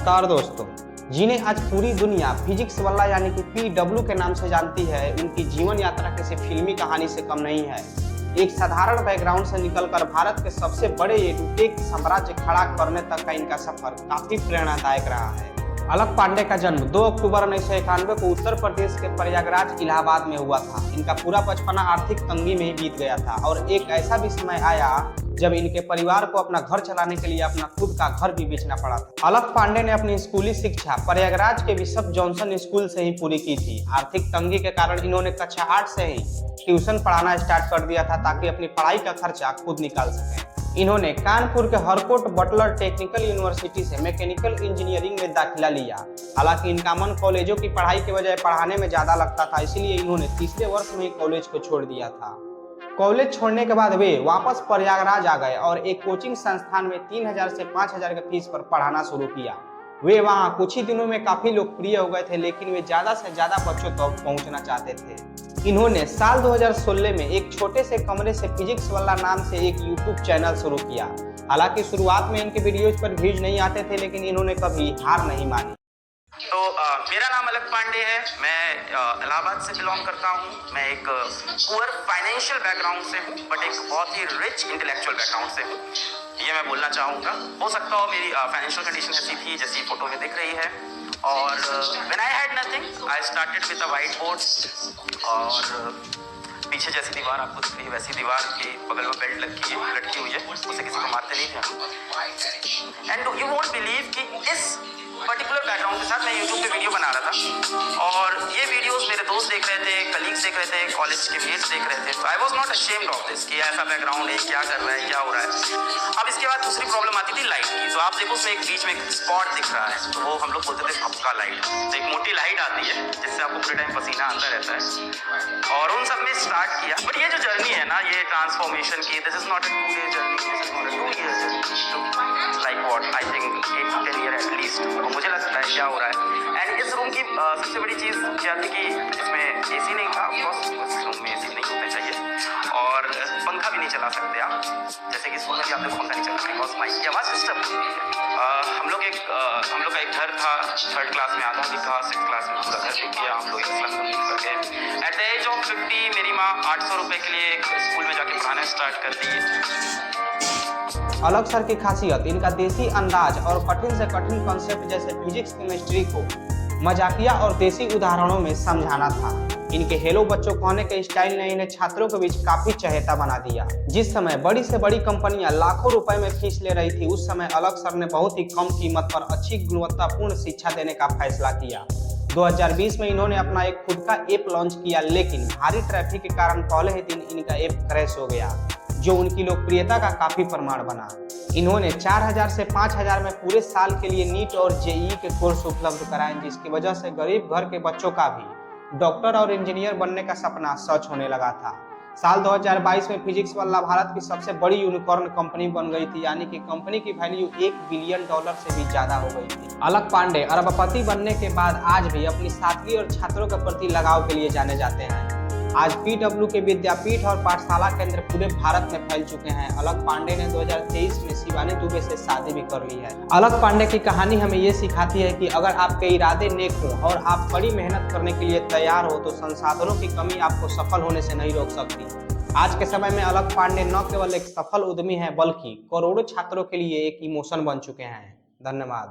नमस्कार दोस्तों, जिन्हें आज पूरी दुनिया फिजिक्स वाला यानी कि पीडब्ल्यू के नाम से जानती है, उनकी जीवन यात्रा किसी फिल्मी कहानी से कम नहीं है। एक साधारण बैकग्राउंड से निकलकर भारत के सबसे बड़े एडुटेक साम्राज्य खड़ा करने तक का इनका सफर काफी प्रेरणादायक रहा है। अलक पांडे का जन्म 2 अक्टूबर 1991 को उत्तर प्रदेश के प्रयागराज इलाहाबाद में हुआ था। इनका पूरा बचपना आर्थिक तंगी में ही बीत गया था और एक ऐसा भी समय आया जब इनके परिवार को अपना घर चलाने के लिए अपना खुद का घर भी बेचना पड़ा था। अलक पांडे ने अपनी स्कूली शिक्षा प्रयागराज के बिशप जॉनसन स्कूल से ही पूरी की थी। आर्थिक तंगी के कारण इन्होंने कक्षा 8 से ही ट्यूशन पढ़ाना स्टार्ट कर दिया था ताकि अपनी पढ़ाई का खर्चा खुद निकाल सकें। इन्होंने कानपुर के हरकोट बटलर टेक्निकल यूनिवर्सिटी से मैकेनिकल इंजीनियरिंग में दाखिला लिया। हालांकि इनका मन कॉलेजों की पढ़ाई के बजाय पढ़ाने में ज्यादा लगता था, इसलिए इन्होंने तीसरे वर्ष में ही कॉलेज को छोड़ दिया था। कॉलेज छोड़ने के बाद वे वापस प्रयागराज आ गए और एक कोचिंग संस्थान में 3000 से 5000 के फीस पर पढ़ाना शुरू किया। वे वहां कुछ ही दिनों में काफी लोकप्रिय हो गए थे, लेकिन वे ज्यादा से ज्यादा बच्चों तक पहुंचना चाहते थे। इन्होंने साल 2016 में एक छोटे से कमरे से फिजिक्स वाला नाम से एक यूट्यूब चैनल शुरू किया। हालांकि शुरुआत में इनके वीडियोज पर व्यूज नहीं आते थे, लेकिन इन्होंने कभी हार नहीं मानी। तो मेरा नाम अलक पांडे है। मैं इलाहाबाद से बिलोंग करता हूँ। मैं एक पुअर फाइनेंशियल बैकग्राउंड से हूँ, बट एक बहुत ही रिच इंटेलेक्चुअल बैकग्राउंड से हूँ, ये मैं बोलना चाहूँगा। हो सकता हो मेरी फाइनेंशियल कंडीशन ऐसी थी जैसी फोटो में दिख रही है। और when I had nothing I started with a white board, और पीछे जैसी दीवार आपको दिख रही है वैसी दीवार के बगल में बेल्ट लटकी हुई है, उसे किसी को मारते नहीं थे। एंड यू वोंट बिलीव कि इस पर्टिकुलर बैकग्राउंड के साथ मैं यूट्यूब पे वीडियो बना रहा था, और ये वीडियोस मेरे दोस्त देख रहे थे, कलीग्स देख रहे थे, कॉलेज के मेट्स देख रहे थे। तो I was not ashamed of this कि ऐसा बैकग्राउंड है, क्या कर रहा है, क्या हो रहा है। अब इसके बाद दूसरी प्रॉब्लम आती थी लाइट की। तो आप देखो उसमें एक बीच में एक स्पॉट दिख रहा है, तो वो हम लोग बोलते थे भपका लाइट। तो एक मोटी लाइट आती है जिससे आपको पूरे टाइम पसीना आता रहता है, और उन सब में स्टार्ट किया। बट ये जो जर्नी है ना, ये ट्रांसफॉर्मेशन की, this is not a 2 day journey, this is not a 2 year journey, like what I think 8 to 10 year at least. मुझे लगता है क्या हो रहा है। एंड इस रूम की सबसे बड़ी चीज़ क्या थी कि इसमें एसी नहीं था। ऑफकोर्स इस रूम में एसी नहीं होना चाहिए, और पंखा भी नहीं चला सकते आप, जैसे कि स्कूल में भी आप देखो पंखा नहीं चलता बिकॉज माइक की आवाज़ डिस्टर्ब होती है। हम लोग का एक घर था, 3rd क्लास में आधा भी था, 6th क्लास में पूरा घर देख लिया। हम लोग एक स्लम में कर गए। एट द एज ऑफ 50 मेरी माँ 800 रुपये के लिए एक स्कूल में जाके पढ़ाना स्टार्ट कर दी। अलक सर की खासियत इनका देसी अंदाज और कठिन से कठिन कॉन्सेप्ट जैसे फिजिक्स केमिस्ट्री को मजाकिया और देसी उदाहरणों में समझाना था। इनके हेलो बच्चों कहने के स्टाइल ने इन्हें छात्रों के बीच काफी चहेता बना दिया। जिस समय बड़ी से बड़ी कंपनियां लाखों रुपए में फीस ले रही थी, उस समय अलक सर ने बहुत ही कम कीमत पर अच्छी गुणवत्तापूर्ण शिक्षा देने का फैसला किया। 2020 में इन्होंने अपना एक खुद का ऐप लॉन्च किया, लेकिन भारी ट्रैफिक के कारण पहले ही दिन इनका ऐप क्रैश हो गया, जो उनकी लोकप्रियता का काफी प्रमाण बना। इन्होंने 4000 से 5000 में पूरे साल के लिए नीट और जेईई के कोर्स उपलब्ध कराए, जिसकी वजह से गरीब घर के बच्चों का भी डॉक्टर और इंजीनियर बनने का सपना सच होने लगा था। साल 2022 में फिजिक्स वाला भारत की सबसे बड़ी यूनिकॉर्न कंपनी बन गई थी, यानी कि कंपनी की वैल्यू $1 बिलियन से भी ज्यादा हो गई थी। अलक पांडे अरबपति बनने के बाद आज भी अपनी सादगी और छात्रों के प्रति लगाव के लिए जाने जाते हैं। आज पीडब्ल्यू के विद्यापीठ और पाठशाला केंद्र पूरे भारत में फैल चुके हैं। अलक पांडे ने 2023 में शिवानी दुबे से शादी भी कर ली है। अलक पांडे की कहानी हमें ये सिखाती है कि अगर आपके इरादे नेक हों और आप कड़ी मेहनत करने के लिए तैयार हो, तो संसाधनों की कमी आपको सफल होने से नहीं रोक सकती। आज के समय में अलक पांडे न केवल एक सफल उद्यमी है, बल्कि करोड़ों छात्रों के लिए एक इमोशन बन चुके हैं। धन्यवाद।